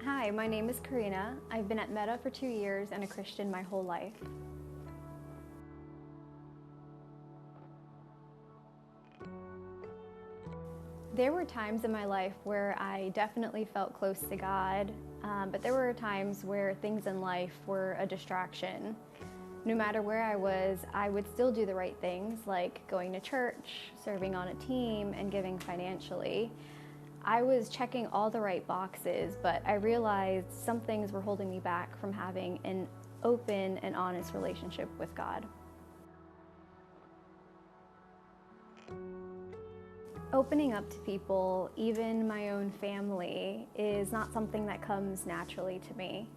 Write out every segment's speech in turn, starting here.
Hi, my name is Karina. I've been at Meta for 2 years and a Christian my whole life. There were times in my life where I definitely felt close to God, but there were times where things in life were a distraction. No matter where I was, I would still do the right things, like going to church, serving on a team, and giving financially. I was checking all the right boxes, but I realized some things were holding me back from having an open and honest relationship with God. Opening up to people, even my own family, is not something that comes naturally to me.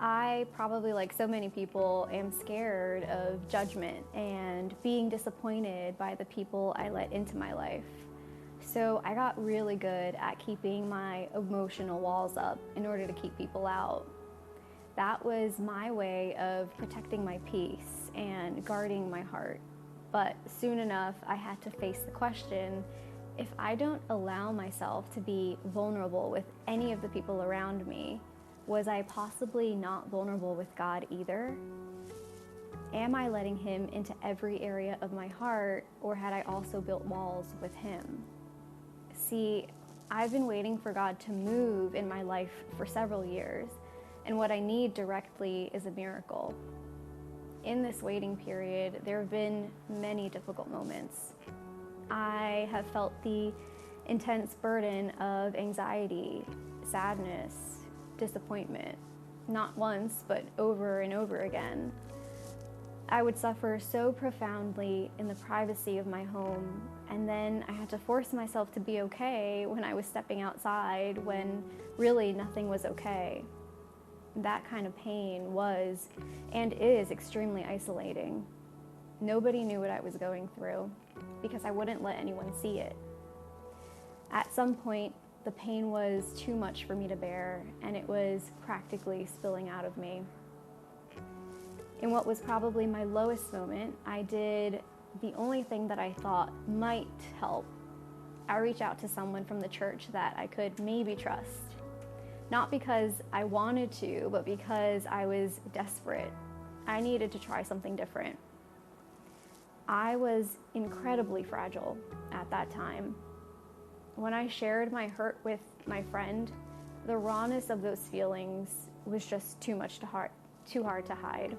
I probably, like so many people, am scared of judgment and being disappointed by the people I let into my life. So I got really good at keeping my emotional walls up in order to keep people out. That was my way of protecting my peace and guarding my heart. But soon enough, I had to face the question, if I don't allow myself to be vulnerable with any of the people around me, was I possibly not vulnerable with God either? Am I letting Him into every area of my heart, or had I also built walls with Him? See, I've been waiting for God to move in my life for several years, and what I need directly is a miracle. In this waiting period, there have been many difficult moments. I have felt the intense burden of anxiety, sadness, disappointment, not once, but over and over again. I would suffer so profoundly in the privacy of my home, and then I had to force myself to be okay when I was stepping outside when really nothing was okay. That kind of pain was and is extremely isolating. Nobody knew what I was going through because I wouldn't let anyone see it. At some point, the pain was too much for me to bear, and it was practically spilling out of me. In what was probably my lowest moment, I did the only thing that I thought might help. I reached out to someone from the church that I could maybe trust. Not because I wanted to, but because I was desperate. I needed to try something different. I was incredibly fragile at that time. When I shared my hurt with my friend, the rawness of those feelings was just too hard to hide.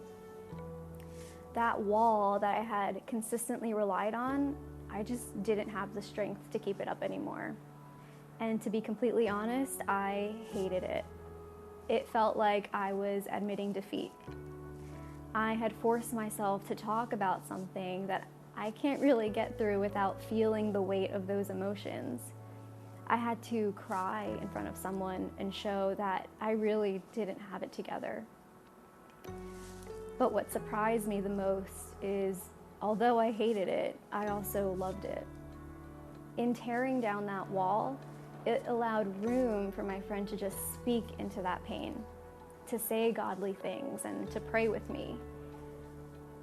That wall that I had consistently relied on, I just didn't have the strength to keep it up anymore. And to be completely honest, I hated it. It felt like I was admitting defeat. I had forced myself to talk about something that I can't really get through without feeling the weight of those emotions. I had to cry in front of someone and show that I really didn't have it together. But what surprised me the most is, although I hated it, I also loved it. In tearing down that wall, it allowed room for my friend to just speak into that pain, to say godly things and to pray with me.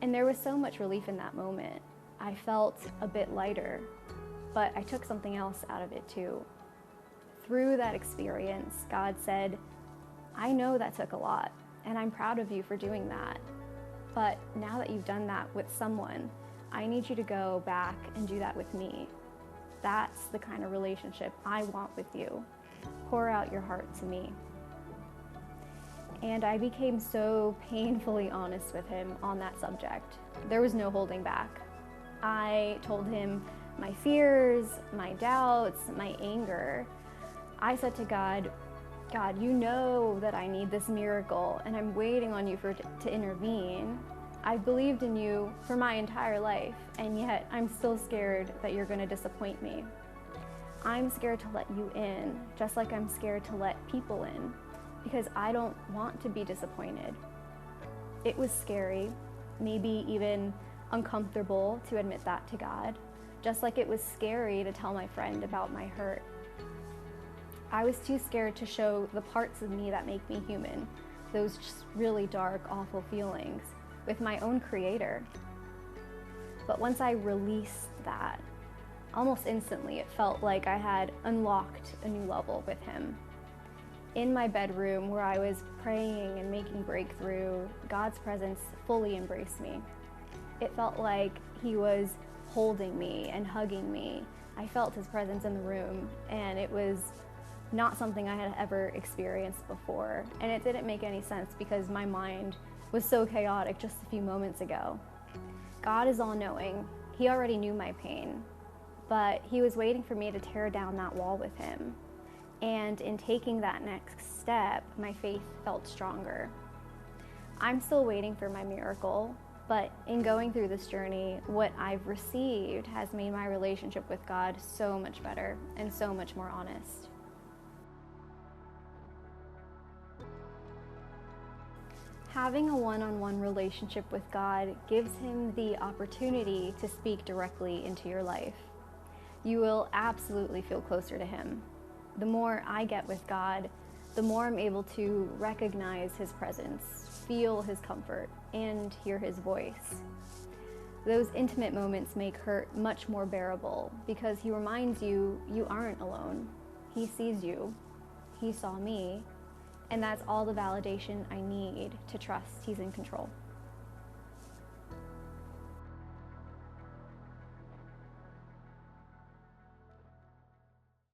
And there was so much relief in that moment. I felt a bit lighter, but I took something else out of it too. Through that experience, God said, I know that took a lot, and I'm proud of you for doing that. But now that you've done that with someone, I need you to go back and do that with me. That's the kind of relationship I want with you. Pour out your heart to me. And I became so painfully honest with Him on that subject. There was no holding back. I told Him my fears, my doubts, my anger. I said to God, you know that I need this miracle, and I'm waiting on you to intervene. I've believed in you for my entire life, and yet I'm still scared that you're going to disappoint me. I'm scared to let you in, just like I'm scared to let people in, because I don't want to be disappointed. It was scary, maybe even uncomfortable to admit that to God, just like it was scary to tell my friend about my hurt. I was too scared to show the parts of me that make me human, those just really dark, awful feelings, with my own Creator. But once I released that, almost instantly it felt like I had unlocked a new level with Him. In my bedroom where I was praying and making breakthrough, God's presence fully embraced me. It felt like He was holding me and hugging me. I felt His presence in the room, and it was not something I had ever experienced before. And it didn't make any sense because my mind was so chaotic just a few moments ago. God is all-knowing. He already knew my pain, but He was waiting for me to tear down that wall with Him. And in taking that next step, my faith felt stronger. I'm still waiting for my miracle, but in going through this journey, what I've received has made my relationship with God so much better and so much more honest. Having a one-on-one relationship with God gives Him the opportunity to speak directly into your life. You will absolutely feel closer to Him. The more I get with God, the more I'm able to recognize His presence, feel His comfort, and hear His voice. Those intimate moments make hurt much more bearable because He reminds you you aren't alone. He sees you. He saw me. And that's all the validation I need to trust He's in control.